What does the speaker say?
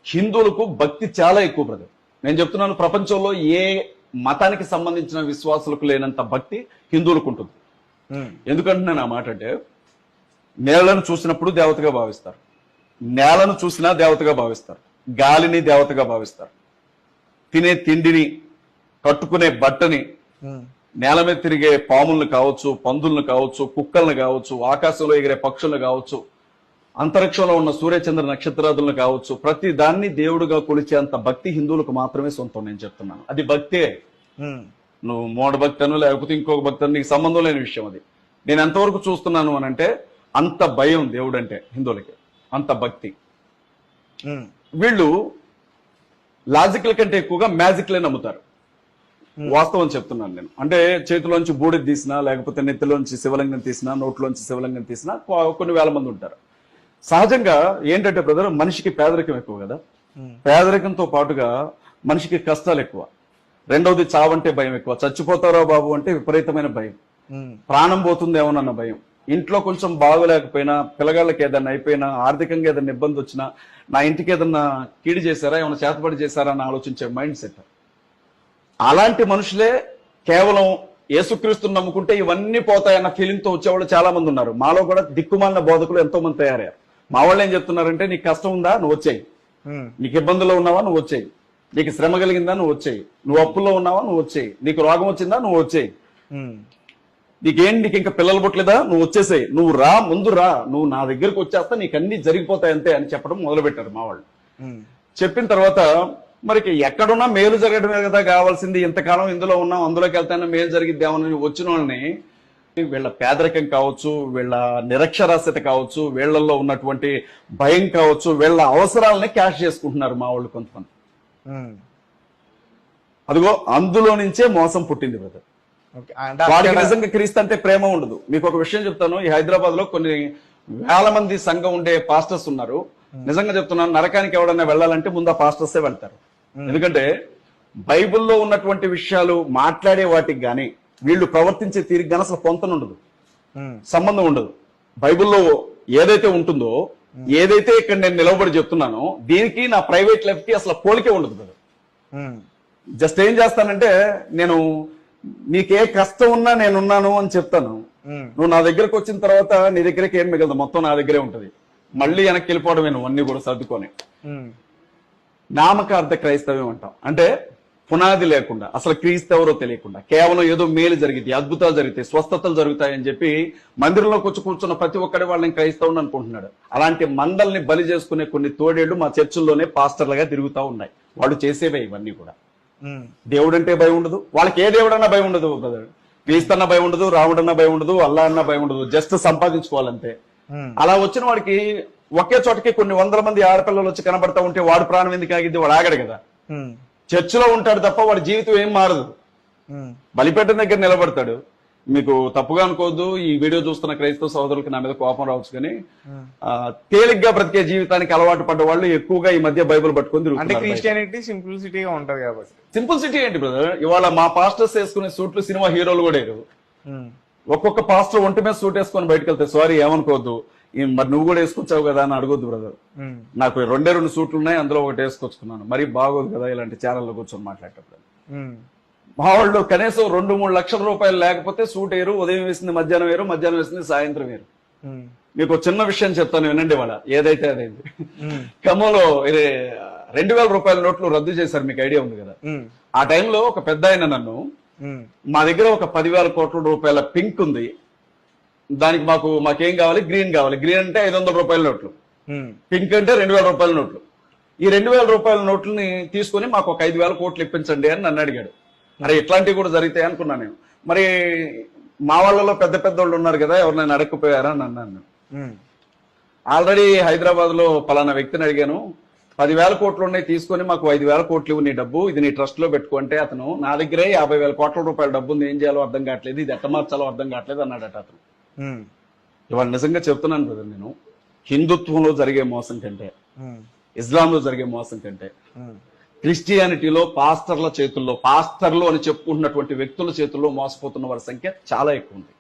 హిందువులకు భక్తి చాలా ఎక్కువ బ్రదర్. నేను చెప్తున్నాను, ప్రపంచంలో ఏ మతానికి సంబంధించిన విశ్వాసులకు లేనంత భక్తి హిందువులకు ఉంటుంది. ఎందుకంటున్నాను ఆ మాట అంటే, నేలను చూసినప్పుడు దేవతగా భావిస్తారు, నేలను చూసినా దేవతగా భావిస్తారు, గాలిని దేవతగా భావిస్తారు, తినే తిండిని, కట్టుకునే బట్టని, నేల మీద తిరిగే పాములను కావచ్చు, పందులను కావచ్చు, కుక్కలను కావచ్చు, ఆకాశంలో ఎగిరే పక్షులను కావచ్చు, అంతరిక్షంలో ఉన్న సూర్యచంద్ర నక్షత్రాదులను కావచ్చు, ప్రతి దాన్ని దేవుడుగా కొలిచేంత భక్తి హిందువులకు మాత్రమే సొంతం. నేను చెప్తున్నాను, అది భక్తే. నువ్వు మూఢ భక్తను లేకపోతే ఇంకొక భక్తను, నీకు సంబంధం లేని విషయం అది. నేను ఎంతవరకు చూస్తున్నాను అని అంటే, అంత భయం దేవుడు అంటే హిందువులకి, అంత భక్తి. వీళ్ళు లాజికల్ కంటే ఎక్కువగా మ్యాజిక్లే నమ్ముతారు. వాస్తవం చెప్తున్నాను నేను. అంటే చేతిలోంచి బూడిద తీసినా, లేకపోతే నెత్తిలోంచి శివలింగం తీసినా, నోట్లోంచి శివలింగం తీసినా కొన్ని వేల మంది ఉంటారు. సహజంగా ఏంటంటే బ్రదర్, మనిషికి పేదరికం ఎక్కువ కదా. పేదరికంతో పాటుగా మనిషికి కష్టాలు ఎక్కువ. రెండవది చావంటే భయం ఎక్కువ. చచ్చిపోతారో బాబు అంటే విపరీతమైన భయం, ప్రాణం పోతుందేమోనన్న భయం. ఇంట్లో కొంచెం బాగోలేకపోయినా, పిల్లగాళ్ళకి ఏదైనా అయిపోయినా, ఆర్థికంగా ఏదైనా ఇబ్బంది వచ్చినా, నా ఇంటికి ఏదన్నా కీడు చేశారా, ఏమైనా చేతబడి చేశారా అని ఆలోచించే మైండ్ సెట్. అలాంటి మనుషులే కేవలం యేసుక్రీస్తుని నమ్ముకుంటే ఇవన్నీ పోతాయన్న ఫీలింగ్ తో వచ్చేవాళ్ళు చాలా మంది ఉన్నారు. మాలో కూడా దిక్కుమాలిన బోధకులు ఎంతో మంది తయారయ్యారు. మా వాళ్ళు ఏం చెప్తున్నారంటే, నీకు కష్టం ఉందా నువ్వు వచ్చేయి, నీకు ఇబ్బందుల్లో ఉన్నావా నువ్వు వచ్చేయి, నీకు శ్రమ కలిగిందా నువ్వు వచ్చేయి, నువ్వు అప్పుల్లో ఉన్నావా నువ్వు వచ్చేయి, నీకు రోగం వచ్చిందా నువ్వు వచ్చేయి, నీకు ఇంకా పిల్లలు పుట్టలేదా నువ్వు వచ్చేసేయి, నువ్వు రా, ముందు రా, నువ్వు నా దగ్గరకు వచ్చేస్తా, నీకు అన్ని జరిగిపోతాయి అంతే అని చెప్పడం మొదలు పెట్టారు మా వాళ్ళు. చెప్పిన తర్వాత మరి ఎక్కడున్నా మేలు జరగడమే కదా కావాల్సింది, ఇంతకాలం ఇందులో ఉన్నాం, అందులోకి వెళ్తానే మేలు జరిగిద్దామని వచ్చిన వాళ్ళని, వీళ్ళ పేదరికం కావచ్చు, వీళ్ళ నిరక్షరాస్యత కావచ్చు, వీళ్ళల్లో ఉన్నటువంటి భయం కావచ్చు, వీళ్ళ అవసరాలని క్యాష్ చేసుకుంటున్నారు మా వాళ్ళు కొంతమంది. అదిగో అందులో నుంచే మోసం పుట్టింది బ్రదర్. వాడికి నిజంగా క్రీస్తు అంటే ప్రేమ ఉండదు. మీకు ఒక విషయం చెప్తాను, ఈ హైదరాబాద్ లో కొన్ని వేల మంది సంఘం ఉండే పాస్టర్స్ ఉన్నారు. నిజంగా చెప్తున్నాను, నరకానికి ఎవడన్నా వెళ్ళాలంటే ముందు ఆ పాస్టర్సే వెళ్తారు. ఎందుకంటే బైబిల్లో ఉన్నటువంటి విషయాలు మాట్లాడే వాటికి గాని, వీళ్ళు ప్రవర్తించే తీరికి గాని అసలు పొంతనుండదు, సంబంధం ఉండదు. బైబిల్లో ఏదైతే ఉంటుందో, ఏదైతే ఇక్కడ నేను నిలబడి చెప్తున్నానో, దీనికి నా ప్రైవేట్ లైఫ్ కి అసలు పోలికే ఉండదు కదా. జస్ట్ ఏం చేస్తానంటే, నేను నీకే కష్టం ఉన్నా నేనున్నాను అని చెప్తాను. నువ్వు నా దగ్గరకు వచ్చిన తర్వాత నీ దగ్గరకి ఏం మిగలదు, మొత్తం నా దగ్గరే ఉంటది. మళ్ళీ వెనక్కి వెళ్ళిపోవడమే, నువ్వు అన్ని కూడా సర్దుకొని. నామకార్థ క్రైస్తవ్యం అంటాం. అంటే పునాది లేకుండా, అసలు క్రీస్తు ఎవరో తెలియకుండా, కేవలం ఏదో మేలు జరిగింది, అద్భుతాలు జరుగుతాయి, స్వస్థతలు జరుగుతాయని చెప్పి మందిరంలోకి వచ్చి కూర్చున్న ప్రతి ఒక్కడే వాళ్ళని క్రైస్తవుని అనుకుంటున్నాడు. అలాంటి మందల్ని బలి చేసుకునే కొన్ని తోడేళ్లు మా చర్చిల్లోనే పాస్టర్లుగా తిరుగుతూ ఉన్నాయి. వాళ్ళు చేసేవే ఇవన్నీ కూడా. దేవుడు అంటే భయం ఉండదు వాళ్ళకి, ఏ దేవుడన్నా భయం ఉండదు బ్రదర్. క్రీస్తు అన్న భయం ఉండదు, రాముడన్నా భయం ఉండదు, అల్లా అన్న భయం ఉండదు, జస్ట్ సంపాదించుకోవాలంతే. అలా వచ్చిన వాడికి ఒకే చోటకి కొన్ని వందల మంది ఆడపిల్లలు వచ్చి కనబడతా ఉంటే వాడు ప్రాణం ఎందుకు ఆగిద్ది? వాడు ఆగడు కదా. చర్చిలో ఉంటాడు తప్ప వాడి జీవితం ఏం మారదు. బలిపేట దగ్గర నిలబడతాడు. మీకు తప్పుగా అనుకోవద్దు, ఈ వీడియో చూస్తున్న క్రైస్తవ సోదరులకి నా మీద కోపం రావచ్చు, కానీ తేలిగ్గా బ్రతికే జీవితానికి అలవాటు పడ్డ వాళ్ళు ఎక్కువగా ఈ మధ్య బైబిల్ పట్టుకొని తిరుగుతున్నారు. క్రిస్టియానిటీ సింప్లిసిటీగా ఉంటది కాబట్టి. సింప్లిసిటీ ఏంటి బ్రదర్? ఇవాళ మా పాస్టర్స్ వేసుకునే సూట్లు సినిమా హీరోలు కూడా లేరు. ఒక్కొక్క పాస్టర్ ఒంటి మీద సూట్ వేసుకొని బయటకు వెళ్తే, సారీ ఏమనుకోవద్దు, మరి నువ్వు కూడా వేసుకొచ్చావు కదా అని అడగొద్దు బ్రదర్. నాకు 2 సూట్లు ఉన్నాయి, అందులో ఒకటి వేసుకొచ్చుకున్నాను. మరి బాగోదు కదా ఇలాంటి ఛానల్లో కూర్చొని మాట్లాడేటప్పుడు. మా వాళ్ళు కనీసం 2-3 లక్షల రూపాయలు లేకపోతే సూట్ వేరు. ఉదయం వేసింది మధ్యాహ్నం వేరు, మధ్యాహ్నం వేసింది సాయంత్రం వేరు. మీకు చిన్న విషయం చెప్తాను వినండి. వాళ్ళ ఏదైతే అదైంది. ఖమ్మంలో ఇది 2000 రూపాయల నోట్లు రద్దు చేశారు, మీకు ఐడియా ఉంది కదా. ఆ టైంలో ఒక పెద్ద ఆయన నన్ను, మా దగ్గర ఒక 10,000 కోట్ల రూపాయల పింక్ ఉంది, దానికి మాకేం కావాలి, గ్రీన్ కావాలి. గ్రీన్ అంటే 500 రూపాయల నోట్లు, పింక్ అంటే 2000 రూపాయల నోట్లు. ఈ 2000 రూపాయల నోట్లని తీసుకుని మాకు ఒక 5,000 కోట్లు ఇప్పించండి అని నన్ను అడిగాడు. మరి ఇట్లాంటివి కూడా జరుగుతాయి అనుకున్నా నేను. మరి మా వాళ్ళలో పెద్ద పెద్ద వాళ్ళు ఉన్నారు కదా, ఎవరినైనా అడగకపోయారా అని అన్నాను. ఆల్రెడీ హైదరాబాద్ లో పలానా వ్యక్తిని అడిగాను, 10,000 కోట్లు ఉన్నాయి, తీసుకొని మాకు 5,000 కోట్లు ఇవ్వు నీ డబ్బు, ఇది నీ ట్రస్ట్ లో పెట్టుకో అంటే, అతను నా దగ్గరే 50,000 కోట్ల రూపాయల డబ్బు ఉంది, ఏం చేయాలో అర్థం కావట్లేదు, ఇది ఎట్ట మార్చాలో అర్థం కావట్లేదు అన్నాడట అతను. ఇవాళ నిజంగా చెప్తున్నాను బ్రదర్, నేను హిందుత్వంలో జరిగే మోసం కంటే, ఇస్లాంలో జరిగే మోసం కంటే, క్రిస్టియానిటీలో పాస్టర్ల చేతుల్లో, పాస్టర్లు అని చెప్పుకుంటున్నటువంటి వ్యక్తుల చేతుల్లో మోసపోతున్న వారి సంఖ్య చాలా ఎక్కువ ఉంది.